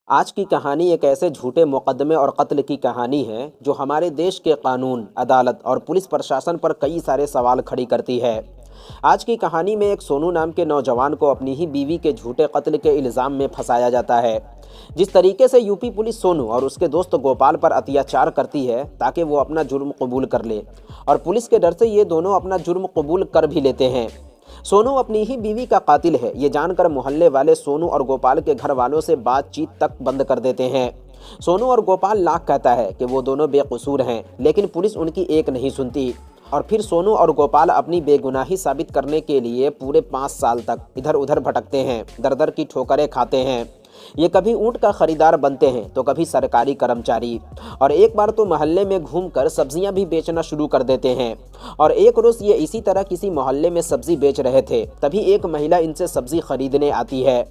आज की कहानी एक ऐसे झूठे मुकदमे और कत्ल की कहानी है जो हमारे देश के कानून, अदालत और पुलिस प्रशासन पर कई सारे सवाल खड़ी करती है। आज की कहानी में एक सोनू नाम के नौजवान को अपनी ही बीवी के झूठे कत्ल के इल्ज़ाम में फंसाया जाता है। जिस तरीके से यूपी पुलिस सोनू और उसके दोस्त गोपाल पर अत्याचार करती है ताकि वो अपना जुर्म कबूल कर ले, और पुलिस के डर से ये दोनों अपना जुर्म कबूल कर भी लेते हैं। सोनू अपनी ही बीवी का कातिल है ये जानकर मोहल्ले वाले सोनू और गोपाल के घर वालों से बातचीत तक बंद कर देते हैं। सोनू और गोपाल लाख कहता है कि वो दोनों बेकसूर हैं, लेकिन पुलिस उनकी एक नहीं सुनती। और फिर सोनू और गोपाल अपनी बेगुनाही साबित करने के लिए पूरे 5 साल तक इधर उधर भटकते हैं, दर दर की ठोकरें खाते हैं। ये कभी ऊँट का खरीदार बनते हैं तो कभी सरकारी कर्मचारी, और एक बार तो मोहल्ले में घूमकर सब्जियां भी बेचना शुरू कर देते हैं। और एक रोज़ ये इसी तरह किसी मोहल्ले में सब्जी बेच रहे थे, तभी एक महिला इनसे सब्जी खरीदने आती है।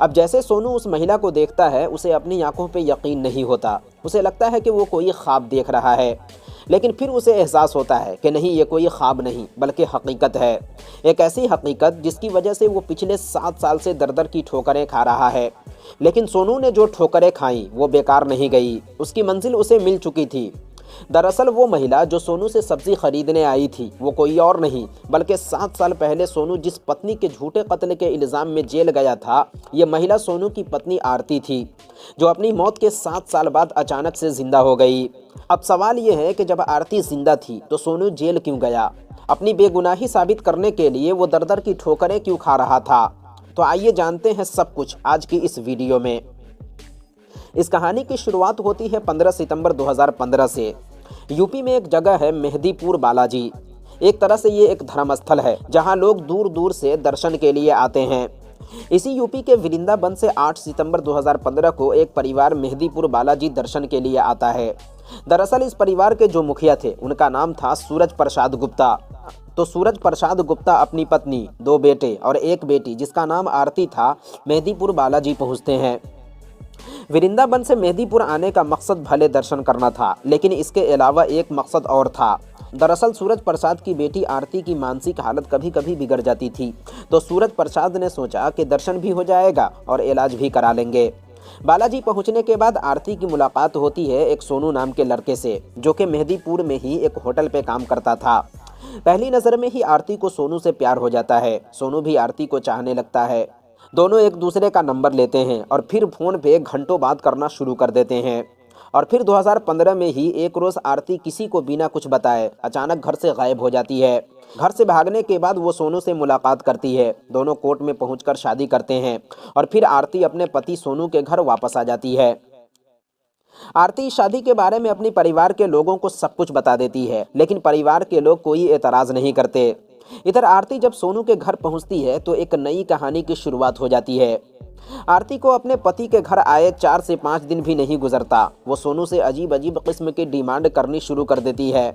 अब जैसे सोनू उस महिला को देखता है, उसे अपनी आंखों पे यकीन नहीं होता। उसे लगता है कि वो कोई ख्वाब देख रहा है, लेकिन फिर उसे एहसास होता है कि नहीं, ये कोई ख्वाब नहीं बल्कि हकीकत है। एक ऐसी हकीकत जिसकी वजह से वो पिछले 7 साल से दर दर की ठोकरें खा रहा है। लेकिन सोनू ने जो ठोकरें खाई वो बेकार नहीं गई, उसकी मंजिल उसे मिल चुकी थी। दरअसल वो महिला जो सोनू से सब्जी खरीदने आई थी वो कोई और नहीं बल्कि 7 साल पहले सोनू जिस पत्नी के झूठे कत्ल के इल्ज़ाम में जेल गया था, ये महिला सोनू की पत्नी आरती थी, जो अपनी मौत के 7 साल बाद अचानक से जिंदा हो गई। अब सवाल ये है कि जब आरती जिंदा थी तो सोनू जेल क्यों गया? अपनी बेगुनाही साबित करने के लिए वो दर दर की ठोकरें क्यों खा रहा था? तो आइए जानते हैं सब कुछ आज की इस वीडियो में। इस कहानी की शुरुआत होती है 15 सितंबर 2015 से। यूपी में एक जगह है मेहदीपुर बालाजी। एक तरह से ये एक धर्मस्थल है जहां लोग दूर दूर से दर्शन के लिए आते हैं। इसी यूपी के वृंदावन से 8 सितंबर 2015 को एक परिवार मेहदीपुर बालाजी दर्शन के लिए आता है। दरअसल इस परिवार के जो मुखिया थे उनका नाम था सूरज प्रसाद गुप्ता। तो सूरज प्रसाद गुप्ता अपनी पत्नी, 2 बेटे और एक बेटी जिसका नाम आरती था, मेहदीपुर बालाजी पहुंचते हैं। वृंदावन से मेहदीपुर आने का मकसद भले दर्शन करना था, लेकिन इसके अलावा एक मकसद और था। दरअसल सूरज प्रसाद की बेटी आरती की मानसिक हालत कभी कभी बिगड़ जाती थी, तो सूरज प्रसाद ने सोचा कि दर्शन भी हो जाएगा और इलाज भी करा लेंगे। बालाजी पहुंचने के बाद आरती की मुलाकात होती है एक सोनू नाम के लड़के से, जो कि मेहदीपुर में ही एक होटल पे काम करता था। पहली नज़र में ही आरती को सोनू से प्यार हो जाता है। सोनू भी आरती को चाहने लगता है। दोनों एक दूसरे का नंबर लेते हैं और फिर फ़ोन पे घंटों बात करना शुरू कर देते हैं। और फिर 2015 में ही एक रोज़ आरती किसी को बिना कुछ बताए अचानक घर से गायब हो जाती है। घर से भागने के बाद वो सोनू से मुलाकात करती है। दोनों कोर्ट में पहुंचकर शादी करते हैं और फिर आरती अपने पति सोनू के घर वापस आ जाती है। आरती शादी के बारे में अपने परिवार के लोगों को सब कुछ बता देती है, लेकिन परिवार के लोग कोई एतराज़ नहीं करते। इधर आरती जब सोनू के घर पहुंचती है तो एक नई कहानी की शुरुआत हो जाती है। आरती को अपने पति के घर आए 4 से 5 दिन भी नहीं गुजरता, वो सोनू से अजीब अजीब किस्म की डिमांड करनी शुरू कर देती है।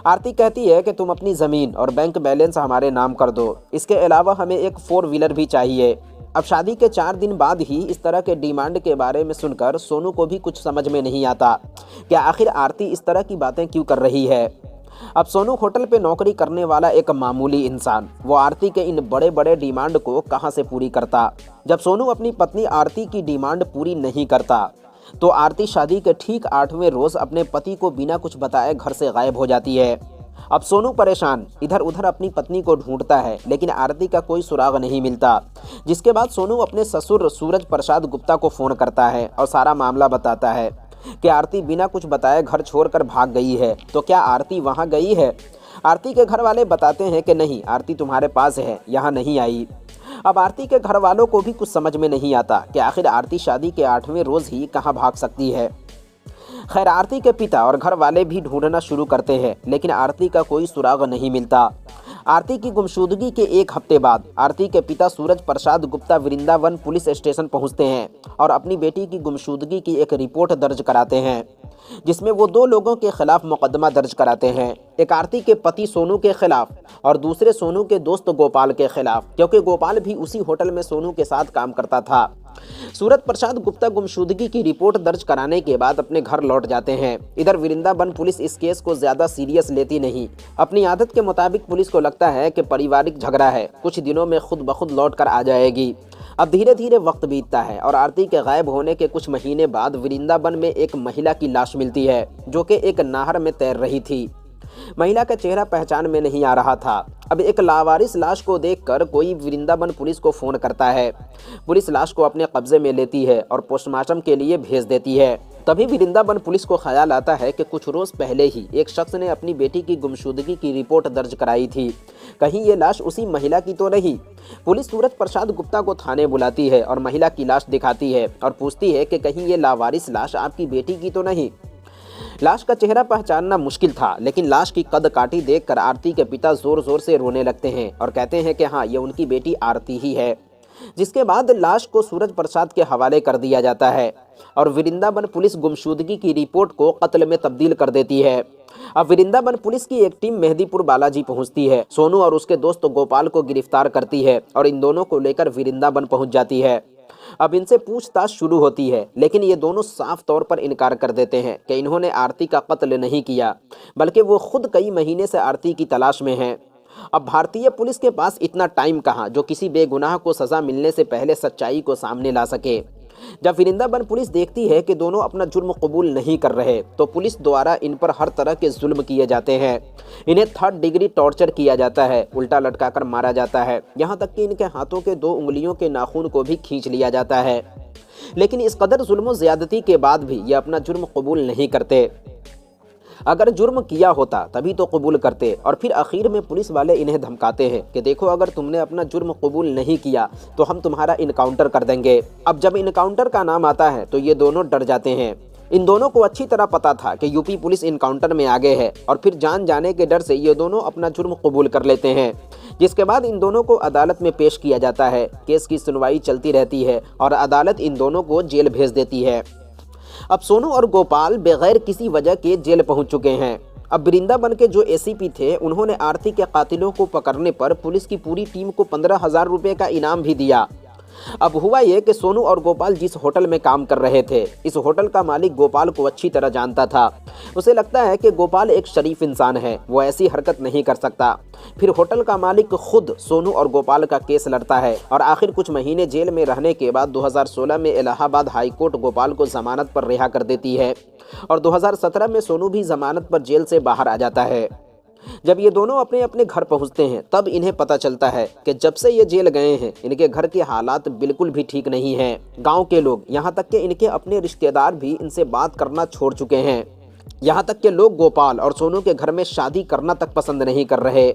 आरती कहती है कि तुम अपनी ज़मीन और बैंक बैलेंस हमारे नाम कर दो, इसके अलावा हमें एक 4 व्हीलर भी चाहिए। अब शादी के 4 दिन बाद ही इस तरह के डिमांड के बारे में सुनकर सोनू को भी कुछ समझ में नहीं आता कि आखिर आरती इस तरह की बातें क्यों कर रही है। अब सोनू होटल पे नौकरी करने वाला एक मामूली इंसान, वो आरती के इन बड़े बड़े डिमांड को कहां से पूरी करता। जब सोनू अपनी पत्नी आरती की डिमांड पूरी नहीं करता तो आरती शादी के ठीक 8वें रोज़ अपने पति को बिना कुछ बताए घर से गायब हो जाती है। अब सोनू परेशान इधर उधर अपनी पत्नी को ढूंढता है, लेकिन आरती का कोई सुराग नहीं मिलता। जिसके बाद सोनू अपने ससुर सूरज प्रसाद गुप्ता को फ़ोन करता है और सारा मामला बताता है कि आरती बिना कुछ बताए घर छोड़कर भाग गई है। तो क्या आरती वहां गई है? आरती के घर वाले बताते हैं कि नहीं, आरती तुम्हारे पास है, यहाँ नहीं आई। अब आरती के घर वालों को भी कुछ समझ में नहीं आता कि आखिर आरती शादी के 8वें रोज़ ही कहाँ भाग सकती है। खैर आरती के पिता और घर वाले भी ढूंढना शुरू करते हैं, लेकिन आरती का कोई सुराग नहीं मिलता। आरती की गुमशुदगी के 1 हफ्ते बाद आरती के पिता सूरज प्रसाद गुप्ता वृंदावन पुलिस स्टेशन पहुंचते हैं और अपनी बेटी की गुमशुदगी की एक रिपोर्ट दर्ज कराते हैं, जिसमें वो 2 लोगों के खिलाफ मुकदमा दर्ज कराते हैं। एक आरती के पति सोनू के खिलाफ और दूसरे सोनू के दोस्त गोपाल के खिलाफ, क्योंकि गोपाल भी उसी होटल में सोनू के साथ काम करता था। सूरज प्रसाद गुप्ता गुमशुदगी की रिपोर्ट दर्ज कराने के बाद अपने घर लौट जाते हैं। इधर वृंदावन पुलिस इस केस को ज्यादा सीरियस लेती नहीं। अपनी आदत के मुताबिक पुलिस को लगता है कि पारिवारिक झगड़ा है, कुछ दिनों में खुद ब खुद लौट कर आ जाएगी। अब धीरे धीरे वक्त बीतता है और आरती के गायब होने के कुछ महीने बाद वृंदावन में एक महिला की लाश मिलती है जो कि एक नहर में तैर रही थी। महिला का चेहरा पहचान में नहीं आ रहा था। अब एक लावारिस लाश को देखकर कोई वृंदावन पुलिस को फोन करता है। पुलिस लाश को अपने कब्जे में लेती है और पोस्टमार्टम के लिए भेज देती है। तभी वृंदावन पुलिस को ख्याल आता है कि कुछ रोज पहले ही एक शख्स ने अपनी बेटी की गुमशुदगी की रिपोर्ट दर्ज कराई थी। कहीं ये लाश उसी महिला की तो नहीं। पुलिस सूरज प्रसाद गुप्ता को थाने बुलाती है और महिला की लाश दिखाती है और पूछती है कि कहीं ये लावारिस लाश आपकी बेटी की तो नहीं। लाश का चेहरा पहचानना मुश्किल था, लेकिन लाश की कद काठी देखकर आरती के पिता जोर जोर से रोने लगते हैं और कहते हैं कि हाँ, ये उनकी बेटी आरती ही है। जिसके बाद लाश को सूरज प्रसाद के हवाले कर दिया जाता है और वृंदावन पुलिस गुमशुदगी की रिपोर्ट को कत्ल में तब्दील कर देती है। अब वृंदावन पुलिस की एक टीम मेहदीपुर बालाजी पहुंचती है, सोनू और उसके दोस्त गोपाल को गिरफ्तार करती है और इन दोनों को लेकर वृंदावन पहुंच जाती है। अब इनसे पूछताछ शुरू होती है, लेकिन ये दोनों साफ तौर पर इनकार कर देते हैं कि इन्होंने आरती का कत्ल नहीं किया, बल्कि वो खुद कई महीने से आरती की तलाश में हैं। अब भारतीय पुलिस के पास इतना टाइम कहाँ जो किसी बेगुनाह को सज़ा मिलने से पहले सच्चाई को सामने ला सके। जब वृंदावन पुलिस देखती है कि दोनों अपना जुर्म कबूल नहीं कर रहे, तो पुलिस द्वारा इन पर हर तरह के जुल्म किए जाते हैं। इन्हें 3rd डिग्री टॉर्चर किया जाता है, उल्टा लटकाकर मारा जाता है, यहाँ तक कि इनके हाथों के 2 उंगलियों के नाखून को भी खींच लिया जाता है। लेकिन इस कदर जुल्म ज़्यादती के बाद भी ये अपना जुर्म कबूल नहीं करते। अगर जुर्म किया होता तभी तो कबूल करते, और फिर आखिर में पुलिस वाले इन्हें धमकाते हैं कि देखो, अगर तुमने अपना जुर्म कबूल नहीं किया तो हम तुम्हारा इनकाउंटर कर देंगे। अब जब इनकाउंटर का नाम आता है तो ये दोनों डर जाते हैं। इन दोनों को अच्छी तरह पता था कि यूपी पुलिस इनकाउंटर में आगे है, और फिर जान जाने के डर से ये दोनों अपना जुर्म कबूल कर लेते हैं। जिसके बाद इन दोनों को अदालत में पेश किया जाता है। केस की सुनवाई चलती रहती है और अदालत इन दोनों को जेल भेज देती है। अब सोनू और गोपाल बगैर किसी वजह के जेल पहुंच चुके हैं। अब वृंदावन के जो एसीपी थे, उन्होंने आरती के कातिलों को पकड़ने पर पुलिस की पूरी टीम को 15,000 रुपये का इनाम भी दिया। अब हुआ ये कि सोनू और गोपाल जिस होटल में काम कर रहे थे, इस होटल का मालिक गोपाल को अच्छी तरह जानता था। उसे लगता है कि गोपाल एक शरीफ इंसान है, वो ऐसी हरकत नहीं कर सकता। फिर होटल का मालिक खुद सोनू और गोपाल का केस लड़ता है और आखिर कुछ महीने जेल में रहने के बाद 2016 में इलाहाबाद हाई कोर्ट गोपाल को जमानत पर रिहा कर देती है और 2017 में सोनू भी जमानत पर जेल से बाहर आ जाता है। जब ये दोनों अपने अपने घर पहुंचते हैं, तब इन्हें पता चलता है कि जब से ये जेल गए हैं, इनके घर के हालात बिल्कुल भी ठीक नहीं हैं। गांव के लोग, यहाँ तक कि इनके अपने रिश्तेदार भी इनसे बात करना छोड़ चुके हैं। यहाँ तक कि लोग गोपाल और सोनू के घर में शादी करना तक पसंद नहीं कर रहे।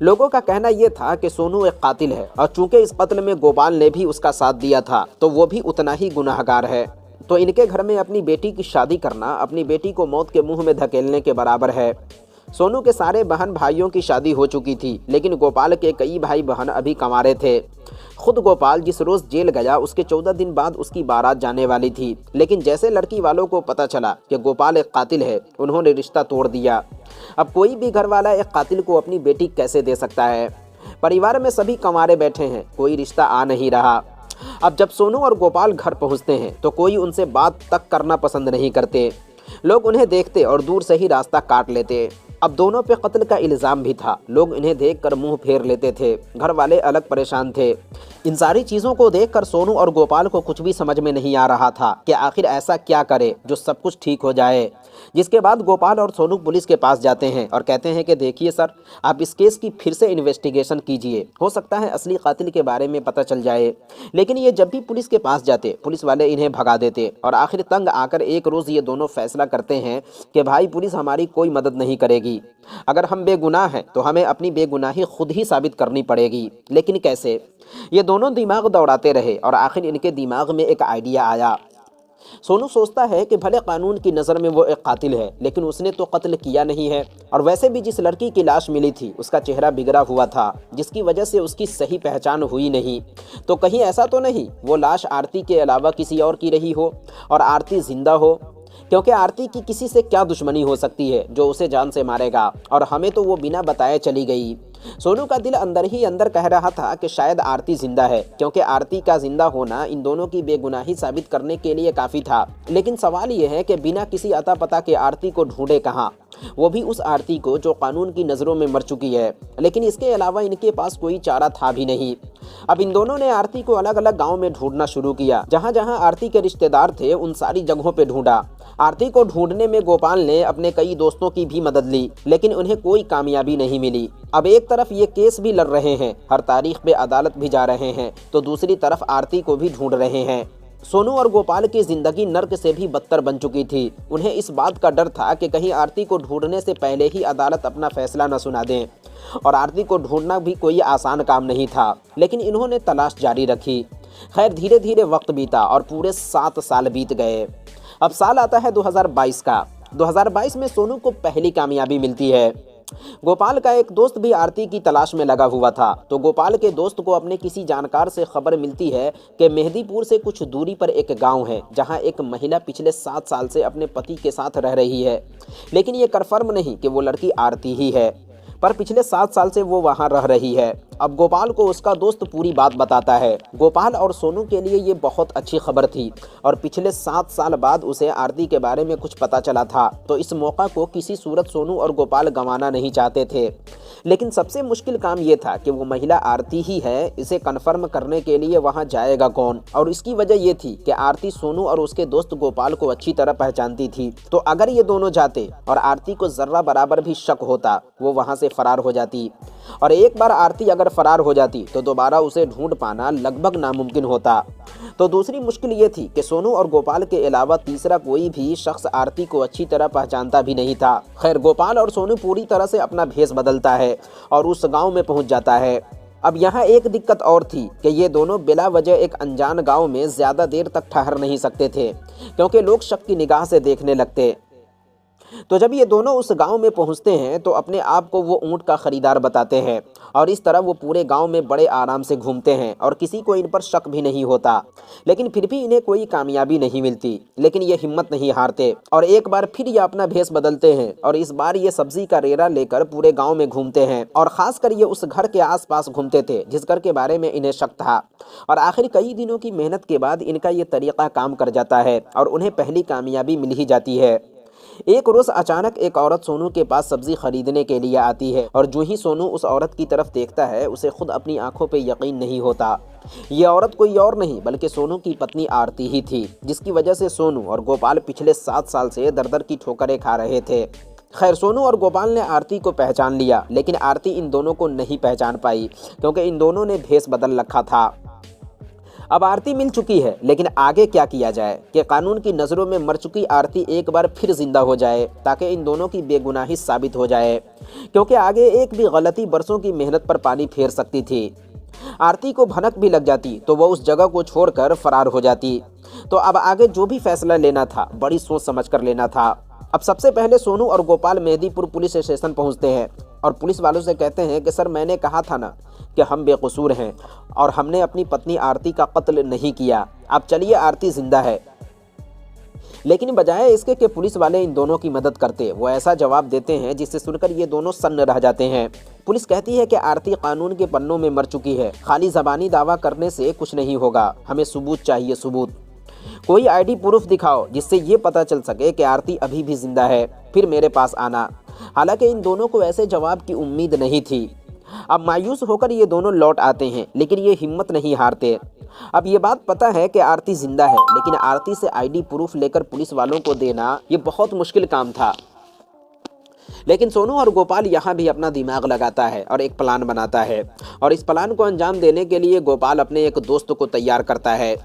लोगों का कहना यह था कि सोनू एक कातिल है और चूंकि इस कत्ल में गोपाल ने भी उसका साथ दिया था, तो वो भी उतना ही गुनाहगार है। तो इनके घर में अपनी बेटी की शादी करना अपनी बेटी को मौत के मुंह में धकेलने के बराबर है। सोनू के सारे बहन भाइयों की शादी हो चुकी थी, लेकिन गोपाल के कई भाई बहन अभी कंवारे थे। खुद गोपाल जिस रोज़ जेल गया, उसके 14 दिन बाद उसकी बारात जाने वाली थी, लेकिन जैसे लड़की वालों को पता चला कि गोपाल एक कातिल है, उन्होंने रिश्ता तोड़ दिया। अब कोई भी घर वाला एक कातिल को अपनी बेटी कैसे दे सकता है। परिवार में सभी कंवारे बैठे हैं, कोई रिश्ता आ नहीं रहा। अब जब सोनू और गोपाल घर पहुँचते हैं तो कोई उनसे बात तक करना पसंद नहीं करते। लोग उन्हें देखते और दूर से ही रास्ता काट लेते। अब दोनों पे कत्ल का इल्ज़ाम भी था। लोग इन्हें देखकर मुंह फेर लेते थे। घर वाले अलग परेशान थे। इन सारी चीज़ों को देखकर सोनू और गोपाल को कुछ भी समझ में नहीं आ रहा था कि आखिर ऐसा क्या करे जो सब कुछ ठीक हो जाए। जिसके बाद गोपाल और सोनू पुलिस के पास जाते हैं और कहते हैं कि देखिए सर, आप इस केस की फिर से इन्वेस्टिगेशन कीजिए, हो सकता है असली कातिल के बारे में पता चल जाए। लेकिन ये जब भी पुलिस के पास जाते, पुलिस वाले इन्हें भगा देते और आखिर तंग आकर एक रोज़ ये दोनों फैसला करते हैं कि भाई पुलिस हमारी कोई मदद नहीं करेगी। अगर हम बेगुनाह हैं तो हमें अपनी बेगुनाही खुद ही साबित करनी पड़ेगी। लेकिन कैसे? ये दोनों दिमाग दौड़ाते रहे और आखिर इनके दिमाग में एक आइडिया आया। सोनू सोचता है कि भले कानून की नज़र में वो एक कातिल है, लेकिन उसने तो कत्ल किया नहीं है, और वैसे भी जिस लड़की की लाश मिली थी उसका चेहरा बिगड़ा हुआ था, जिसकी वजह से उसकी सही पहचान हुई नहीं। तो कहीं ऐसा तो नहीं वो लाश आरती के अलावा किसी और की रही हो और आरती जिंदा हो, क्योंकि आरती की किसी से क्या दुश्मनी हो सकती है जो उसे जान से मारेगा, और हमें तो वो बिना बताए चली गई। सोनू का दिल अंदर ही अंदर कह रहा था कि शायद आरती जिंदा है, क्योंकि आरती का जिंदा होना इन दोनों की बेगुनाही साबित करने के लिए काफी था। लेकिन सवाल यह है कि बिना किसी अता पता के आरती को ढूंढे कहाँ, वो भी उस आरती को जो कानून की नज़रों में मर चुकी है। लेकिन इसके अलावा इनके पास कोई चारा था भी नहीं। अब इन दोनों ने आरती को अलग अलग गांव में ढूंढना शुरू किया। जहां जहां आरती के रिश्तेदार थे उन सारी जगहों पे ढूंढा। आरती को ढूंढने में गोपाल ने अपने कई दोस्तों की भी मदद ली, लेकिन उन्हें कोई कामयाबी नहीं मिली। अब एक तरफ ये केस भी लड़ रहे हैं, हर तारीख पे अदालत भी जा रहे हैं, तो दूसरी तरफ आरती को भी ढूंढ रहे हैं। सोनू और गोपाल की जिंदगी नर्क से भी बदतर बन चुकी थी। उन्हें इस बात का डर था कि कहीं आरती को ढूंढने से पहले ही अदालत अपना फैसला न सुना दें। और आरती को ढूंढना भी कोई आसान काम नहीं था, लेकिन इन्होंने तलाश जारी रखी। खैर, धीरे धीरे वक्त बीता और पूरे 7 साल बीत गए। अब साल आता है 2022 का। 2022 में सोनू को पहली कामयाबी मिलती है। गोपाल का एक दोस्त भी आरती की तलाश में लगा हुआ था, तो गोपाल के दोस्त को अपने किसी जानकार से खबर मिलती है कि मेहदीपुर से कुछ दूरी पर एक गांव है जहां एक महिला पिछले 7 साल से अपने पति के साथ रह रही है। लेकिन ये कन्फर्म नहीं कि वो लड़की आरती ही है, पर पिछले 7 साल से वो वहां रह रही है। अब गोपाल को उसका दोस्त पूरी बात बताता है। गोपाल और सोनू के लिए ये बहुत अच्छी खबर थी और पिछले 7 साल बाद उसे आरती के बारे में कुछ पता चला था, तो इस मौका को किसी सूरत सोनू और गोपाल गंवाना नहीं चाहते थे। लेकिन सबसे मुश्किल काम ये था कि वो महिला आरती ही है, इसे कन्फर्म करने के लिए वहाँ जाएगा कौन। और इसकी वजह ये थी कि आरती सोनू और उसके दोस्त गोपाल को अच्छी तरह पहचानती थी, तो अगर ये दोनों जाते और आरती को जर्रा बराबर भी शक होता, वो वहाँ से फरार हो जाती। और एक बार आरती अगर फरार हो जाती तो दोबारा उसे ढूंढ पाना लगभग नामुमकिन होता। तो दूसरी मुश्किल ये थी कि सोनू और गोपाल के अलावा तीसरा कोई भी शख्स आरती को अच्छी तरह पहचानता भी नहीं था। खैर, गोपाल और सोनू पूरी तरह से अपना भेष बदलता है और उस गांव में पहुंच जाता है। अब यहाँ एक दिक्कत और थी कि ये दोनों बिला वजह एक अनजान गांव में ज़्यादा देर तक ठहर नहीं सकते थे, क्योंकि लोग शक की निगाह से देखने लगते। तो जब ये दोनों उस गांव में पहुंचते हैं तो अपने आप को वो ऊंट का खरीदार बताते हैं और इस तरह वो पूरे गांव में बड़े आराम से घूमते हैं और किसी को इन पर शक भी नहीं होता। लेकिन फिर भी इन्हें कोई कामयाबी नहीं मिलती, लेकिन ये हिम्मत नहीं हारते और एक बार फिर ये अपना भेष बदलते हैं और इस बार ये सब्जी का रेरा लेकर पूरे गाँव में घूमते हैं। और ख़ासकर ये उस घर के आसपास घूमते थे जिस घर के बारे में इन्हें शक था। और आखिर कई दिनों की मेहनत के बाद इनका ये तरीका काम कर जाता है और उन्हें पहली कामयाबी मिल ही जाती है। एक रोज अचानक एक औरत सोनू के पास सब्जी खरीदने के लिए आती है और जो ही सोनू उस औरत की तरफ देखता है उसे खुद अपनी आंखों पे यकीन नहीं होता। ये औरत कोई और नहीं बल्कि सोनू की पत्नी आरती ही थी, जिसकी वजह से सोनू और गोपाल पिछले 7 साल से दर-दर की ठोकरें खा रहे थे। खैर, सोनू और गोपाल ने आरती को पहचान लिया, लेकिन आरती इन दोनों को नहीं पहचान पाई क्योंकि इन दोनों ने भेष बदल रखा था। अब आरती मिल चुकी है, लेकिन आगे क्या किया जाए कि कानून की नज़रों में मर चुकी आरती एक बार फिर जिंदा हो जाए ताकि इन दोनों की बेगुनाही साबित हो जाए, क्योंकि आगे एक भी गलती बरसों की मेहनत पर पानी फेर सकती थी। आरती को भनक भी लग जाती तो वह उस जगह को छोड़कर फरार हो जाती। तो अब आगे जो भी फैसला लेना था बड़ी सोच समझ कर लेना था। अब सबसे पहले सोनू और गोपाल मेहदीपुर पुलिस स्टेशन पहुंचते हैं और पुलिस वालों से कहते हैं कि सर, मैंने कहा था ना कि हम बेकसूर हैं और हमने अपनी पत्नी आरती का कत्ल नहीं किया। आप चलिए, आरती जिंदा है। लेकिन बजाय इसके कि पुलिस वाले इन दोनों की मदद करते, वो ऐसा जवाब देते हैं जिससे सुनकर ये दोनों सन्न रह जाते हैं। पुलिस कहती है कि आरती कानून के पन्नों में मर चुकी है, खाली ज़बानी दावा करने से कुछ नहीं होगा, हमें सबूत चाहिए, सबूत। कोई आईडी प्रूफ दिखाओ जिससे ये पता चल सके कि आरती अभी भी जिंदा है, फिर मेरे पास आना। हालांकि इन दोनों को ऐसे जवाब की उम्मीद नहीं थी। अब मायूस होकर ये दोनों लौट आते हैं, लेकिन ये हिम्मत नहीं हारते। अब ये बात पता है कि आरती जिंदा है, लेकिन आरती से आईडी प्रूफ लेकर पुलिस वालों को देना ये बहुत मुश्किल काम था। लेकिन सोनू और गोपाल यहाँ भी अपना दिमाग लगाता है और एक प्लान बनाता है और इस प्लान को अंजाम देने के लिए गोपाल अपने एक दोस्त को तैयार करता है।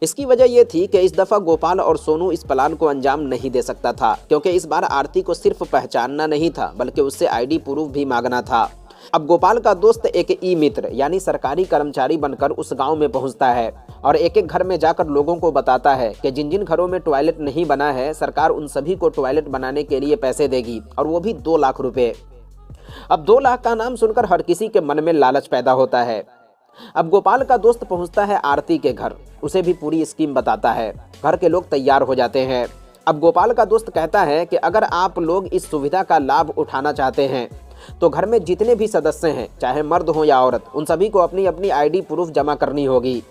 इसकी वजह यह थी कि इस दफ़ा गोपाल और सोनू इस प्लान को अंजाम नहीं दे सकता था, क्योंकि इस बार आरती को सिर्फ पहचानना नहीं था बल्कि उससे आईडी प्रूफ भी मांगना था। अब गोपाल का दोस्त एक ई मित्र यानी सरकारी कर्मचारी बनकर उस गांव में पहुंचता है और एक एक घर में जाकर लोगों को बताता है कि जिन जिन घरों में टॉयलेट नहीं बना है सरकार उन सभी को टॉयलेट बनाने के लिए पैसे देगी, और वो भी 2 लाख रुपए। अब 2 लाख का नाम सुनकर हर किसी के मन में लालच पैदा होता है। अब गोपाल का दोस्त पहुंचता है आरती के घर, उसे भी पूरी स्कीम बताता है। घर के लोग तैयार हो जाते हैं। अब गोपाल का दोस्त कहता है कि अगर आप लोग इस सुविधा का लाभ उठाना चाहते हैं तो घर में जितने भी सदस्य हैं, चाहे मर्द हो या औरत, उन सभी को अपनी अपनी आईडी प्रूफ जमा करनी होगी।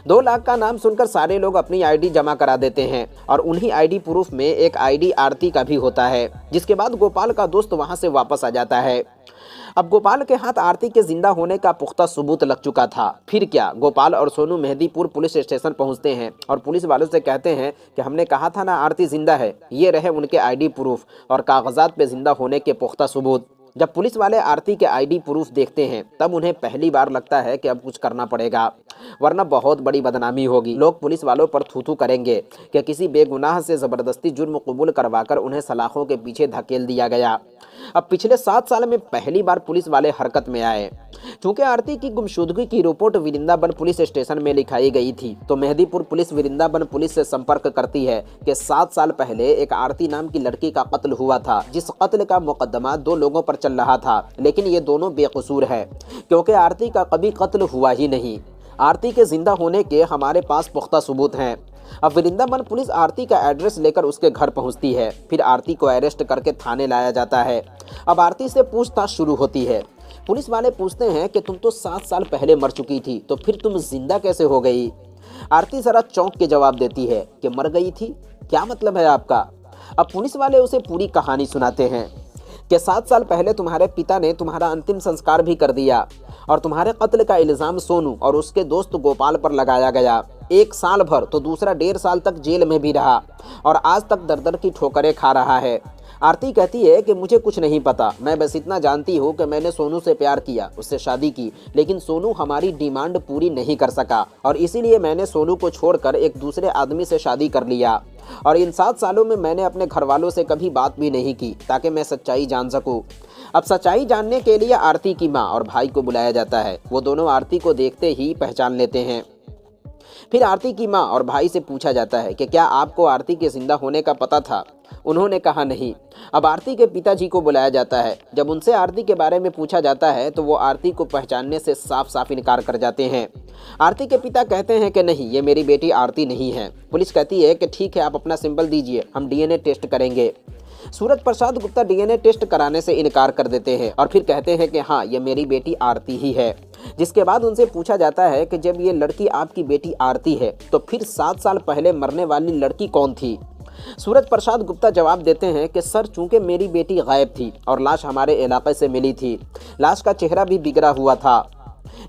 2 लाख का नाम सुनकर सारे लोग अपनी आईडी जमा करा देते हैं और उन्हीं आईडी प्रूफ में एक आईडी आरती का भी होता है, जिसके बाद गोपाल का दोस्त वहां से वापस आ जाता है। अब गोपाल के हाथ आरती के जिंदा होने का पुख्ता सबूत लग चुका था। फिर क्या, गोपाल और सोनू मेहदीपुर पुलिस स्टेशन पहुंचते हैं और पुलिस वालों से कहते हैं कि हमने कहा था ना आरती जिंदा है, ये रहे उनके आईडी प्रूफ और कागजात पे जिंदा होने के पुख्ता सबूत। जब पुलिस वाले आरती के आईडी प्रूफ देखते हैं तब उन्हें पहली बार लगता है कि अब कुछ करना पड़ेगा, वरना बहुत बड़ी बदनामी होगी। लोग पुलिस वालों पर थू-थू करेंगे कि किसी बेगुनाह से ज़बरदस्ती जुर्म कबूल करवाकर उन्हें सलाखों के पीछे धकेल दिया गया। अब पिछले 7 साल में पहली बार पुलिस वाले हरकत में आए। चूंकि आरती की गुमशुदगी की रिपोर्ट वृंदावन पुलिस स्टेशन में लिखाई गई थी, तो मेहदीपुर पुलिस वृंदावन पुलिस से संपर्क करती है कि 7 साल पहले एक आरती नाम की लड़की का कत्ल हुआ था, जिस कत्ल का मुकदमा 2 लोगों पर चल रहा था, लेकिन ये दोनों बेकसूर है क्योंकि आरती का कभी कत्ल हुआ ही नहीं। आरती के जिंदा होने के हमारे पास पुख्ता सबूत हैं। अब वृंदावन पुलिस आरती का एड्रेस लेकर उसके घर पहुंचती है। फिर आरती को अरेस्ट करके थाने लाया जाता है। अब आरती से पूछताछ शुरू होती है। पुलिस वाले पूछते हैं कि तुम तो 7 साल पहले मर चुकी थी, तो फिर तुम जिंदा कैसे हो गई? आरती जरा चौंक के जवाब देती है कि मर गई थी, क्या मतलब है आपका? अब पुलिस वाले उसे पूरी कहानी सुनाते हैं कि 7 साल पहले तुम्हारे पिता ने तुम्हारा अंतिम संस्कार भी कर दिया और तुम्हारे कत्ल का इल्ज़ाम सोनू और उसके दोस्त गोपाल पर लगाया गया। 1 साल भर तो दूसरा 1.5 साल तक जेल में भी रहा और आज तक दर-दर की ठोकरें खा रहा है। आरती कहती है कि मुझे कुछ नहीं पता, मैं बस इतना जानती हूँ कि मैंने सोनू से प्यार किया, उससे शादी की, लेकिन सोनू हमारी डिमांड पूरी नहीं कर सका और इसीलिए मैंने सोनू को छोड़कर एक दूसरे आदमी से शादी कर लिया। और इन 7 सालों में मैंने अपने घर वालों से कभी बात भी नहीं की ताकि मैं सच्चाई जान सकूं। अब सच्चाई जानने के लिए आरती की माँ और भाई को बुलाया जाता है। वो दोनों आरती को देखते ही पहचान लेते हैं। फिर आरती की माँ और भाई से पूछा जाता है कि क्या आपको आरती के जिंदा होने का पता था? उन्होंने कहा नहीं। अब आरती के पिताजी को बुलाया जाता है। जब उनसे आरती के बारे में पूछा जाता है तो वो आरती को पहचानने से साफ साफ इनकार कर जाते हैं। आरती के पिता कहते हैं कि नहीं, ये मेरी बेटी आरती नहीं है। पुलिस कहती है कि ठीक है, आप अपना सिंबल दीजिए, हम डीएनए टेस्ट करेंगे। सूरज प्रसाद गुप्ता डीएनए टेस्ट कराने से इनकार कर देते हैं और फिर कहते हैं कि हाँ, ये मेरी बेटी आरती ही है। जिसके बाद उनसे पूछा जाता है कि जब ये लड़की आपकी बेटी आरती है तो फिर 7 साल पहले मरने वाली लड़की कौन थी? सूरज प्रसाद गुप्ता जवाब देते हैं कि सर, चूंकि मेरी बेटी गायब थी और लाश हमारे इलाके से मिली थी, लाश का चेहरा भी बिगड़ा हुआ था,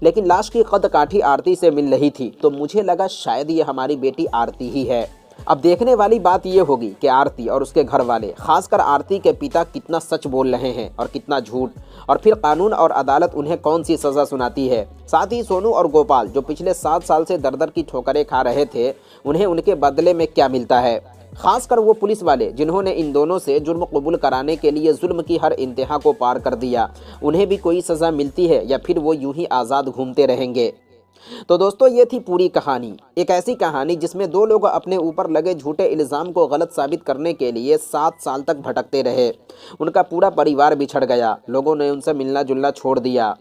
लेकिन लाश की कद काठी आरती से मिल रही थी, तो मुझे लगा शायद ये हमारी बेटी आरती ही है। अब देखने वाली बात ये होगी कि आरती और उसके घर वाले, खासकर आरती के पिता, कितना सच बोल रहे हैं और कितना झूठ, और फिर कानून और अदालत उन्हें कौन सी सज़ा सुनाती है। साथ ही सोनू और गोपाल, जो पिछले 7 साल से दर-दर की ठोकरें खा रहे थे, उन्हें उनके बदले में क्या मिलता है। खासकर वो पुलिस वाले जिन्होंने इन दोनों से जुर्म कबूल कराने के लिए जुल्म की हर इंतहा को पार कर दिया, उन्हें भी कोई सज़ा मिलती है या फिर वो यूं ही आज़ाद घूमते रहेंगे। तो दोस्तों, ये थी पूरी कहानी। एक ऐसी कहानी जिसमें 2 लोग अपने ऊपर लगे झूठे इल्ज़ाम को गलत साबित करने के लिए 7 साल तक भटकते रहे। उनका पूरा परिवार बिछड़ गया, लोगों ने उनसे मिलना जुलना छोड़ दिया।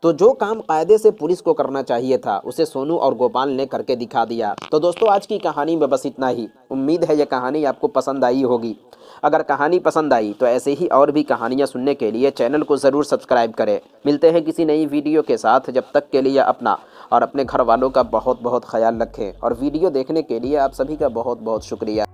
तो जो काम कायदे से पुलिस को करना चाहिए था, उसे सोनू और गोपाल ने करके दिखा दिया। तो दोस्तों, आज की कहानी में बस इतना ही। उम्मीद है ये कहानी आपको पसंद आई होगी। अगर कहानी पसंद आई तो ऐसे ही और भी कहानियाँ सुनने के लिए चैनल को ज़रूर सब्सक्राइब करें। मिलते हैं किसी नई वीडियो के साथ। जब तक के लिए अपना और अपने घर वालों का बहुत बहुत ख्याल रखें और वीडियो देखने के लिए आप सभी का बहुत बहुत शुक्रिया।